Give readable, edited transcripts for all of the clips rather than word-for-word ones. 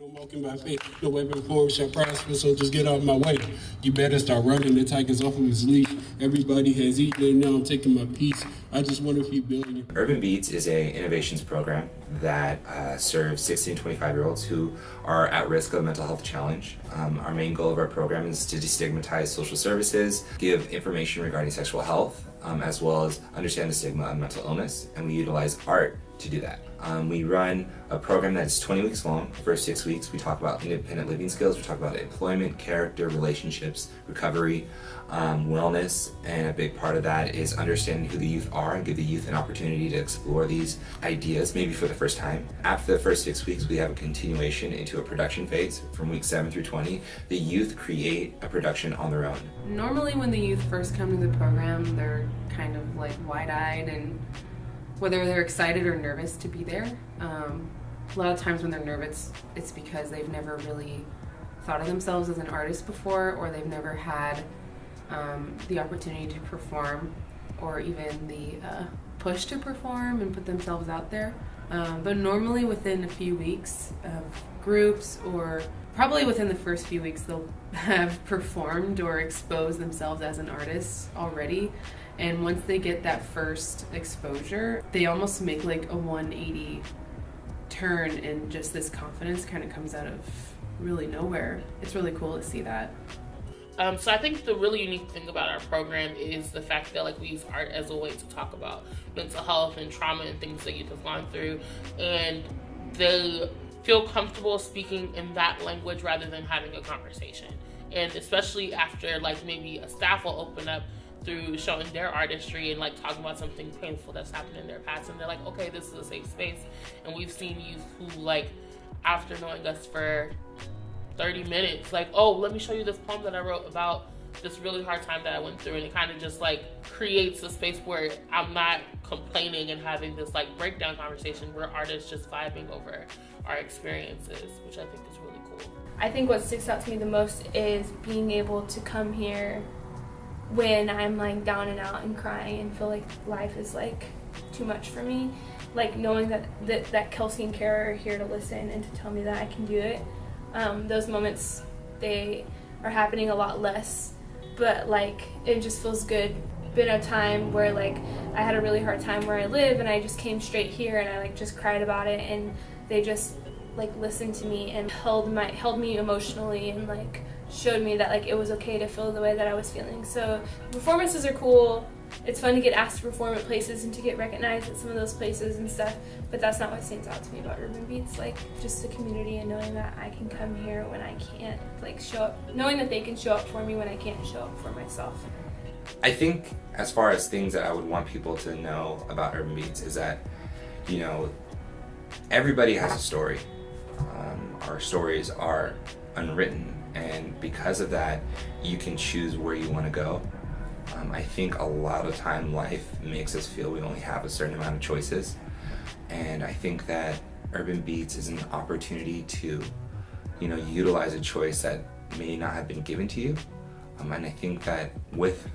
No walking by faith, no weapon forward shall prosper, so just get out of my way. You better start running, the tiger's off of his leash. Everybody has eaten and now I'm taking my piece. I just want a few billion. Urban Beats is a innovations program that serves 16 to 25-year-olds who are at risk of a mental health challenge. Our main goal of our program is to destigmatize social services, give information regarding sexual health, as well as understand the stigma of mental illness, and we utilize art to do that. We run a program that's 20 weeks long. The first 6 weeks we talk about independent living skills, we talk about employment, character, relationships, recovery, wellness, and a big part of that is understanding who the youth are and give the youth an opportunity to explore these ideas maybe for the first time. After the first 6 weeks we have a continuation into a production phase. From week 7 through 20, the youth create a production on their own. Normally when the youth first come to the program, they're kind of like wide-eyed, and whether they're excited or nervous to be there. A lot of times when they're nervous, it's because they've never really thought of themselves as an artist before, or they've never had the opportunity to perform, or even the push to perform and put themselves out there. But normally within a few weeks of groups, or probably within the first few weeks, they'll have performed or exposed themselves as an artist already. And once they get that first exposure, they almost make like a 180 turn, and just this confidence kind of comes out of really nowhere. It's really cool to see that. So I think the really unique thing about our program is the fact that we use art as a way to talk about mental health and trauma and things that youth have gone through, and they feel comfortable speaking in that language rather than having a conversation. And especially after maybe a staff will open up through showing their artistry and talking about something painful that's happened in their past, and they're like, okay, this is a safe space. And we've seen youth who after knowing us for 30 minutes, oh, let me show you this poem that I wrote about this really hard time that I went through. And it kind of just creates a space where I'm not complaining and having this breakdown conversation. We're artists just vibing over our experiences, which I think is really cool. I think what sticks out to me the most is being able to come here when I'm down and out and crying and feel like life is too much for me. Knowing that Kelsey and Kara are here to listen and to tell me that I can do it. Those moments, they are happening a lot less, but it just feels good. Been a time where I had a really hard time where I live, and I just came straight here and I just cried about it, and they just listened to me and held me emotionally, and showed me that it was okay to feel the way that I was feeling. So performances are cool. It's fun to get asked to perform at places and to get recognized at some of those places and stuff, but that's not what stands out to me about Urban Beats. Just the community and knowing that I can come here when I can't show up, knowing that they can show up for me when I can't show up for myself. I think as far as things that I would want people to know about Urban Beats is that, everybody has a story. Our stories are unwritten, and because of that, you can choose where you want to go. I think a lot of time life makes us feel we only have a certain amount of choices, and I think that Urban Beats is an opportunity to, utilize a choice that may not have been given to you. And I think that with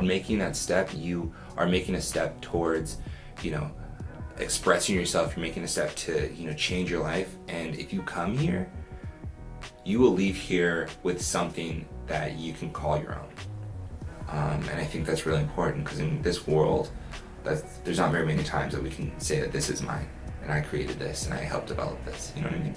making that step, you are making a step towards, expressing yourself. You're making a step to, change your life. And if you come here, you will leave here with something that you can call your own. And I think that's really important, because in this world, there's not very many times that we can say that this is mine, and I created this, and I helped develop this. You know what I mean?